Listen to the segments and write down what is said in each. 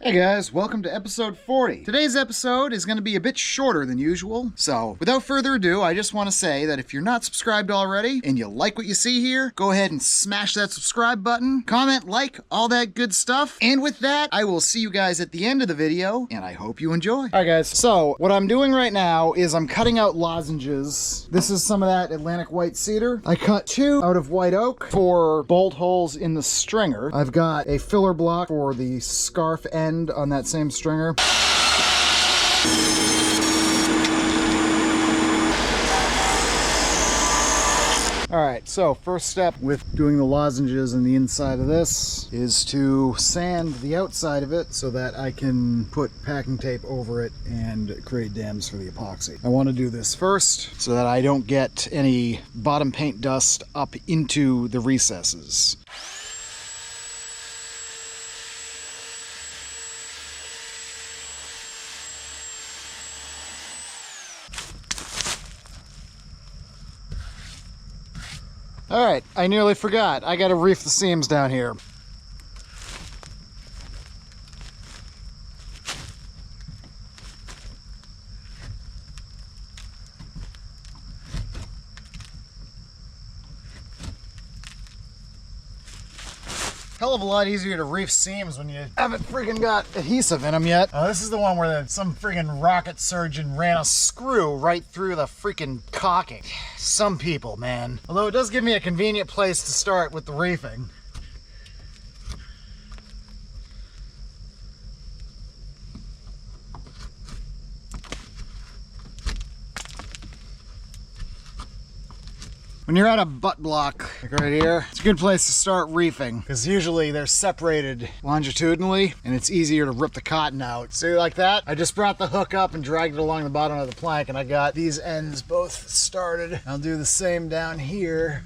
Hey guys, welcome to episode 40. Today's episode is going to be a bit shorter than usual. So without further ado, I just want to say that if you're not subscribed already and you like what you see here, go ahead and smash that subscribe button, comment, like, all that good stuff. And with that, I will see you guys at the end of the video and I hope you enjoy. All right guys, so what I'm doing right now is I'm cutting out lozenges. This is some of that Atlantic white cedar. I cut 2 out of white oak for bolt holes in the stringer. I've got a filler block for the scarf end on that same stringer. Alright, so first step with doing the lozenges in the inside of this is to sand the outside of it so that I can put packing tape over it and create dams for the epoxy. I want to do this first so that I don't get any bottom paint dust up into the recesses. Alright, I nearly forgot. I gotta reef the seams down here. Hell of a lot easier to reef seams when you haven't friggin' got adhesive in them yet. This is the one where some friggin' rocket surgeon ran a screw right through the freaking caulking. Some people, man. Although it does give me a convenient place to start with the reefing. When you're at a butt block, like right here, it's a good place to start reefing because usually they're separated longitudinally and it's easier to rip the cotton out. See, like that? I just brought the hook up and dragged it along the bottom of the plank and I got these ends both started. I'll do the same down here.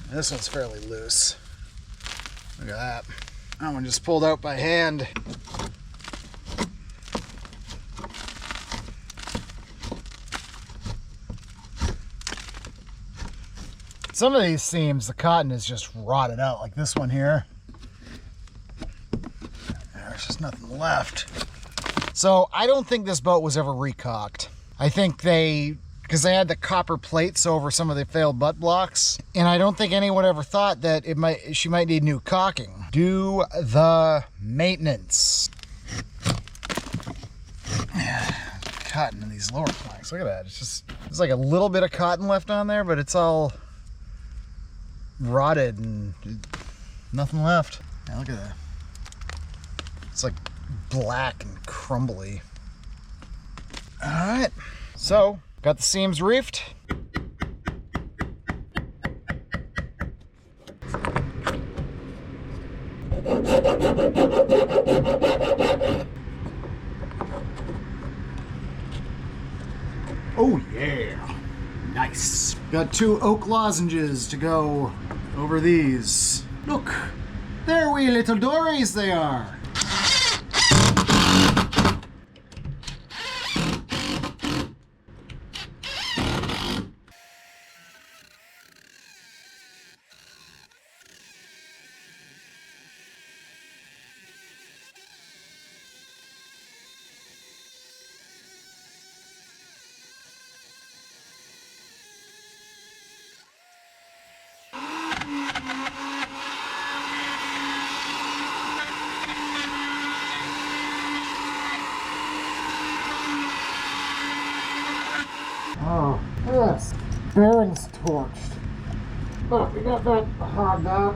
And this one's fairly loose. Look at that. That one just pulled out by hand. Some of these seams, the cotton is just rotted out, like this one here. There's just nothing left. So I don't think this boat was ever recocked. I think because they had the copper plates over some of the failed butt blocks, and I don't think anyone ever thought that she might need new caulking. Do the maintenance. Cotton in these lower planks. Look at that. There's like a little bit of cotton left on there, but it's all rotted and nothing left. Now look at that. It's like black and crumbly. All right, so got the seams reefed. Oh yeah, nice. Got 2 oak lozenges to go over these. Look, they're wee little dories they are. Oh, yes. Bearings torched. Look, we got that hogged out.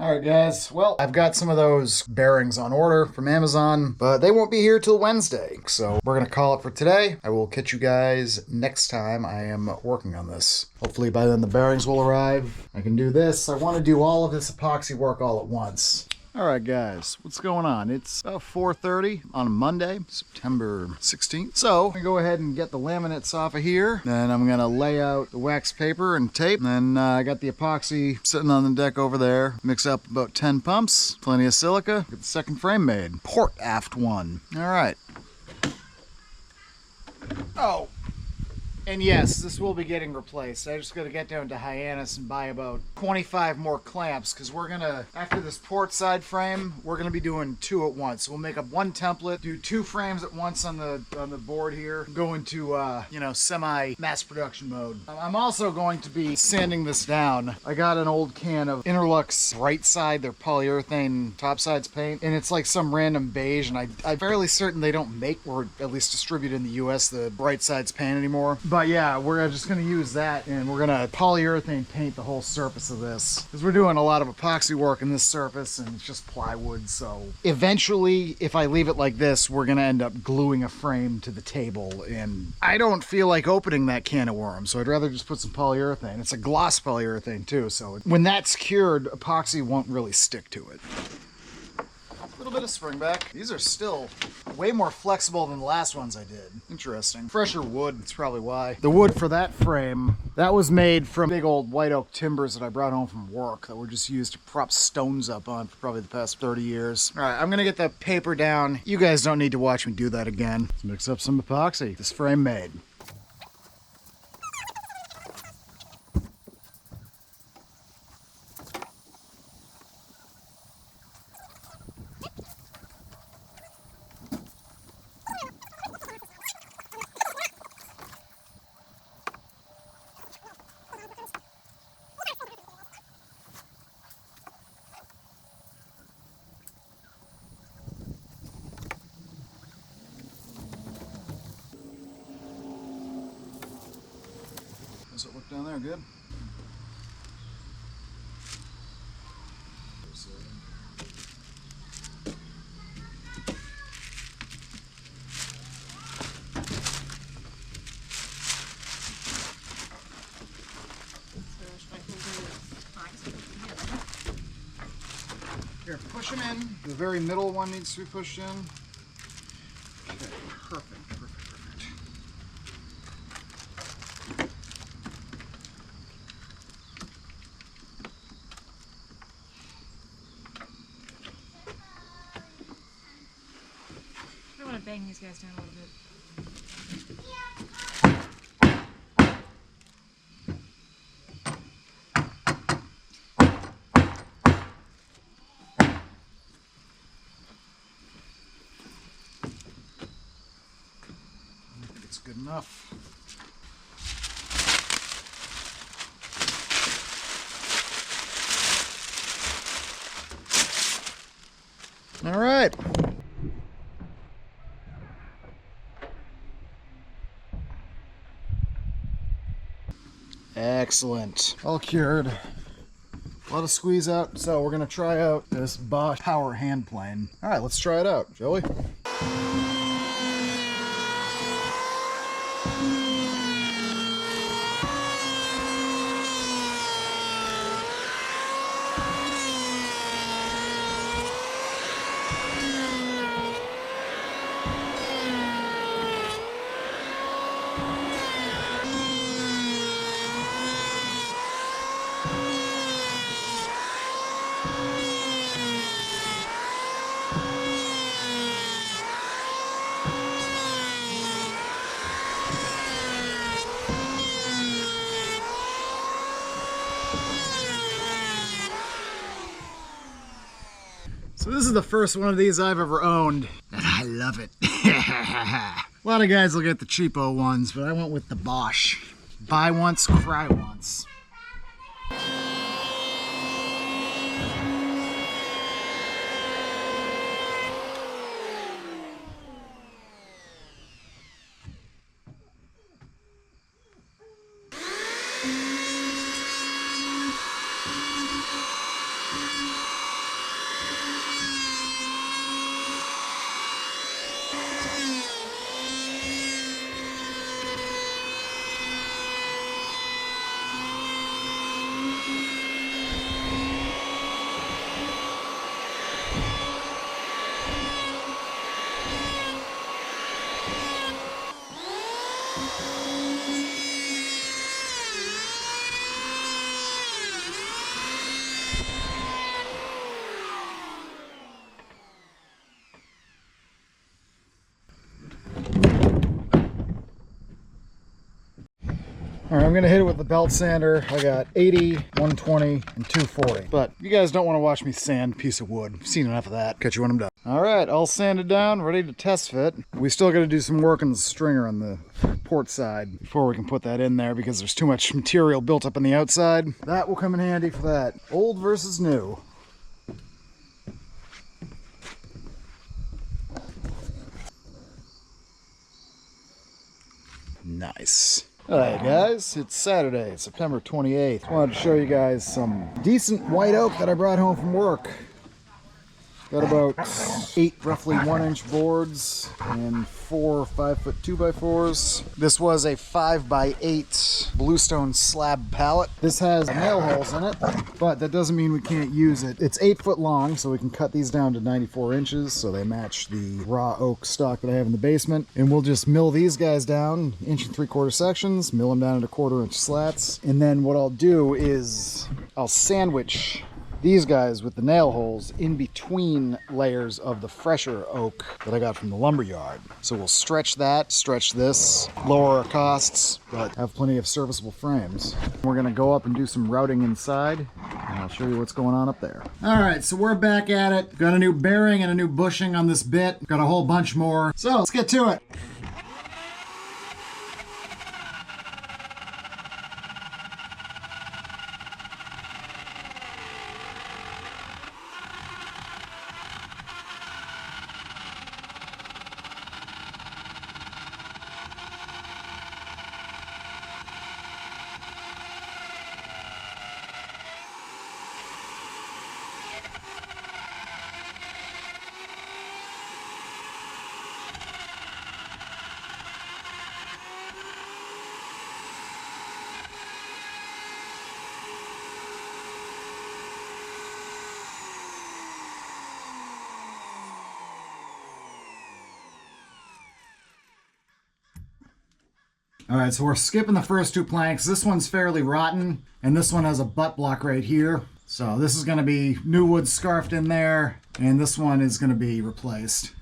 Alright guys, well, I've got some of those bearings on order from Amazon, but they won't be here till Wednesday, so we're gonna call it for today. I will catch you guys next time I am working on this. Hopefully by then the bearings will arrive. I can do this. I want to do all of this epoxy work all at once. Alright guys, what's going on? It's about 4:30 on a Monday, September 16th. So, I'm going to go ahead and get the laminates off of here. Then I'm going to lay out the wax paper and tape. Then I got the epoxy sitting on the deck over there. Mix up about 10 pumps, plenty of silica. Get the second frame made. Port aft one. Alright. Oh. And yes, this will be getting replaced. I just got to get down to Hyannis and buy about 25 more clamps because we're gonna, after this port side frame, we're gonna be doing 2 at once. So we'll make up 1 template, do 2 frames at once on the board here, go into semi mass production mode. I'm also going to be sanding this down. I got an old can of Interlux Bright Side, their polyurethane topsides paint, and it's like some random beige, and I'm fairly certain they don't make, or at least distribute in the US, the Bright Sides paint anymore. But yeah, we're just gonna use that, and we're gonna polyurethane paint the whole surface of this because we're doing a lot of epoxy work in this surface and it's just plywood. So eventually, if I leave it like this, we're gonna end up gluing a frame to the table, and I don't feel like opening that can of worms, so I'd rather just put some polyurethane. It's a gloss polyurethane too, so when that's cured, epoxy won't really stick to it. A little bit of springback. These are still way more flexible than the last ones I did. Interesting. Fresher wood, that's probably why. The wood for that frame, that was made from big old white oak timbers that I brought home from work that were just used to prop stones up on for probably the past 30 years. All right, I'm gonna get the paper down. You guys don't need to watch me do that again. Let's mix up some epoxy. This frame made. Does it look down there good? Here, push them in. The very middle one needs to be pushed in. Okay, perfect. I want to bang these guys down a little bit. I think it's good enough. All right. Excellent. All cured. A lot of squeeze out. So we're gonna try out this Bosch power hand plane. All right, let's try it out, shall we? So this is the first one of these I've ever owned, and I love it. A lot of guys will get the cheapo ones, but I went with the Bosch. Buy once, cry once. I'm gonna hit it with the belt sander. I got 80, 120, and 240. But you guys don't want to watch me sand a piece of wood. I've seen enough of that. Catch you when I'm done. All right, all sanded down, ready to test fit. We still gotta do some work on the stringer on the port side before we can put that in there because there's too much material built up on the outside. That will come in handy for that. Old versus new. Nice. Alright guys, it's Saturday, September 28th. Wanted to show you guys some decent white oak that I brought home from work. Got about 8 roughly 1-inch boards and 4 5-foot 2x4s. This was a 5x8 bluestone slab pallet. This has nail holes in it, but that doesn't mean we can't use it. It's 8 foot long, so we can cut these down to 94 inches, so they match the raw oak stock that I have in the basement. And we'll just mill these guys down 1 3/4 sections, mill them down into 1/4 inch slats. And then what I'll do is I'll sandwich these guys with the nail holes in between layers of the fresher oak that I got from the lumber yard. So we'll stretch that, stretch this, lower our costs, but have plenty of serviceable frames. We're gonna go up and do some routing inside, and I'll show you what's going on up there. All right, so we're back at it. Got a new bearing and a new bushing on this bit. Got a whole bunch more. So let's get to it. All right, so we're skipping the first 2 planks. This one's fairly rotten, and this one has a butt block right here. So this is gonna be new wood scarfed in there, and this one is gonna be replaced.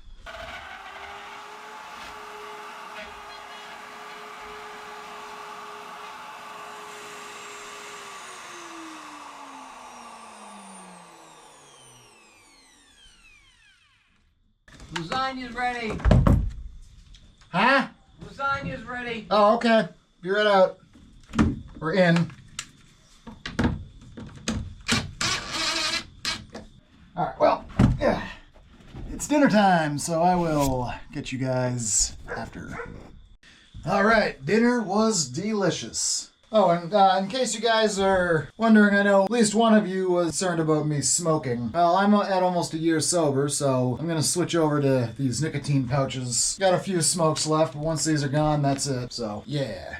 Lasagna's ready. Huh? Lasagna's ready. Oh, okay. Be right out. We're in. All right, well, yeah. It's dinner time, so I will get you guys after. All right, dinner was delicious. Oh, and in case you guys are wondering, I know at least one of you was concerned about me smoking. Well, I'm at almost a year sober, so I'm gonna switch over to these nicotine pouches. Got a few smokes left, but once these are gone, that's it. So, yeah.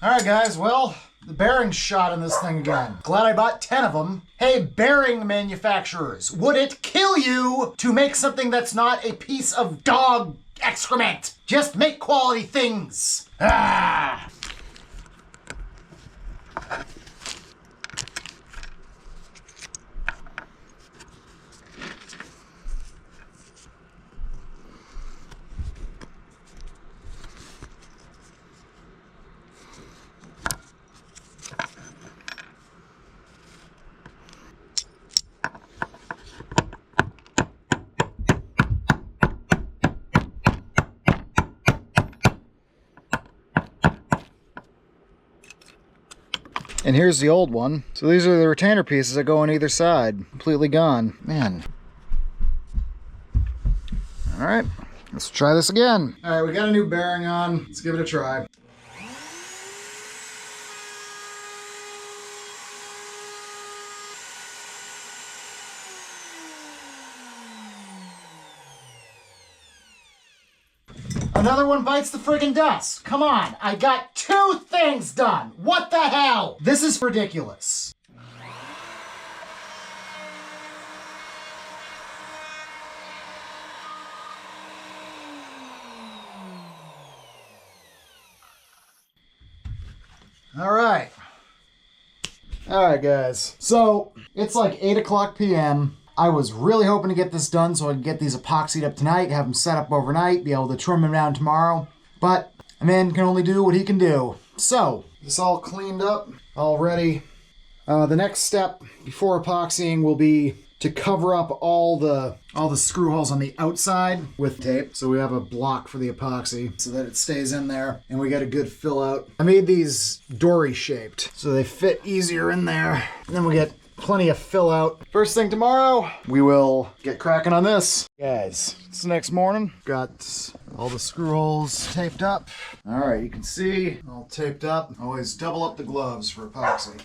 All right, guys, well, the bearing's shot in this thing again. Glad I bought 10 of them. Hey, bearing manufacturers, would it kill you to make something that's not a piece of dog excrement? Just make quality things. Ah! And here's the old one. So these are the retainer pieces that go on either side. Completely gone. Man. All right, let's try this again. All right, we got a new bearing on. Let's give it a try. Another one bites the friggin' dust. Come on, I got 2 things done. What the hell? This is ridiculous. All right. All right, guys. So it's like 8 o'clock p.m. I was really hoping to get this done so I could get these epoxied up tonight, have them set up overnight, be able to trim them down tomorrow. But a man can only do what he can do. So, this all cleaned up, all ready. The next step before epoxying will be to cover up all the screw holes on the outside with tape. So we have a block for the epoxy so that it stays in there and we get a good fill out. I made these dory shaped so they fit easier in there. And then we get plenty of fill out. First thing tomorrow, we will get cracking on this. Guys, it's the next morning. Got all the screw holes taped up. All right, you can see all taped up. Always double up the gloves for epoxy.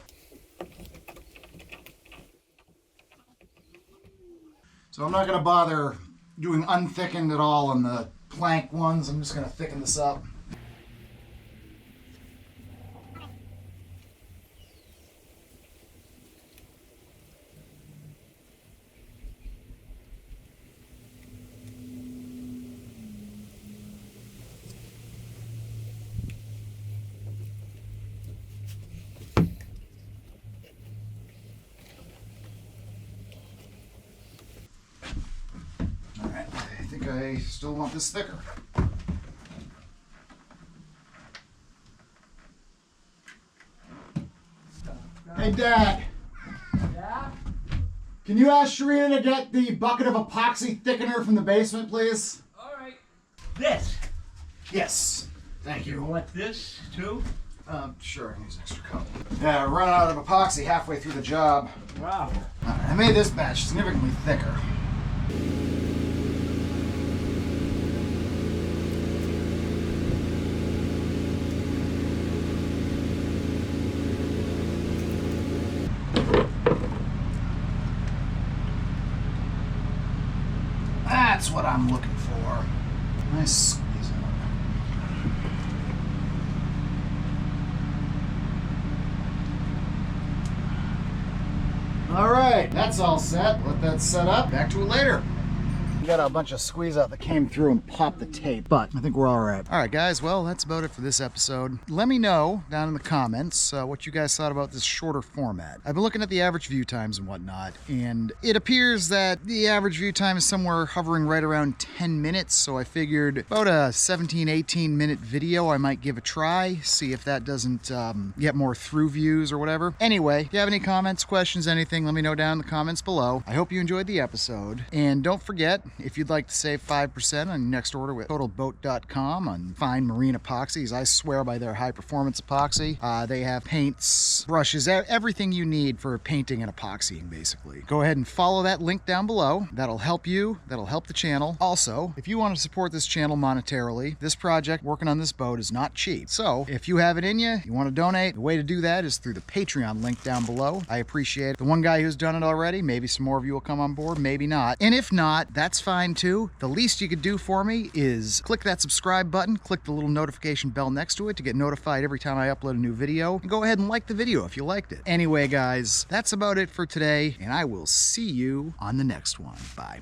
So I'm not going to bother doing unthickened at all on the plank ones. I'm just going to thicken this up. I still want this thicker. Hey, Dad. Yeah? Can you ask Sharina to get the bucket of epoxy thickener from the basement, please? Alright. This. Yes. Thank You you. want this too? Sure, I can use an extra cup. Yeah, I ran out of epoxy halfway through the job. Wow. I made this batch significantly thicker. That's what I'm looking for. Nice squeeze out. All right, that's all set. Let that set up. Back to it later. We got a bunch of squeeze out that came through and popped the tape, but I think we're all right. All right, guys, well, that's about it for this episode. Let me know down in the comments what you guys thought about this shorter format. I've been looking at the average view times and whatnot, and it appears that the average view time is somewhere hovering right around 10 minutes, so I figured about a 17, 18 minute video I might give a try, see if that doesn't get more through views or whatever. Anyway, if you have any comments, questions, anything, let me know down in the comments below. I hope you enjoyed the episode, and don't forget, if you'd like to save 5% on your next order with totalboat.com on fine marine epoxies, I swear by their high performance epoxy. They have paints, brushes, everything you need for painting and epoxying, basically. Go ahead and follow that link down below. That'll help you, that'll help the channel. Also, if you want to support this channel monetarily, this project working on this boat is not cheap. So if you have it in you, you want to donate, the way to do that is through the Patreon link down below. I appreciate it. The one guy who's done it already, maybe some more of you will come on board, maybe not. And if not, that's fine too. The least you could do for me is click that subscribe button, click the little notification bell next to it to get notified every time I upload a new video, and go ahead and like the video if you liked it. Anyway, guys, that's about it for today, and I will see you on the next one. Bye.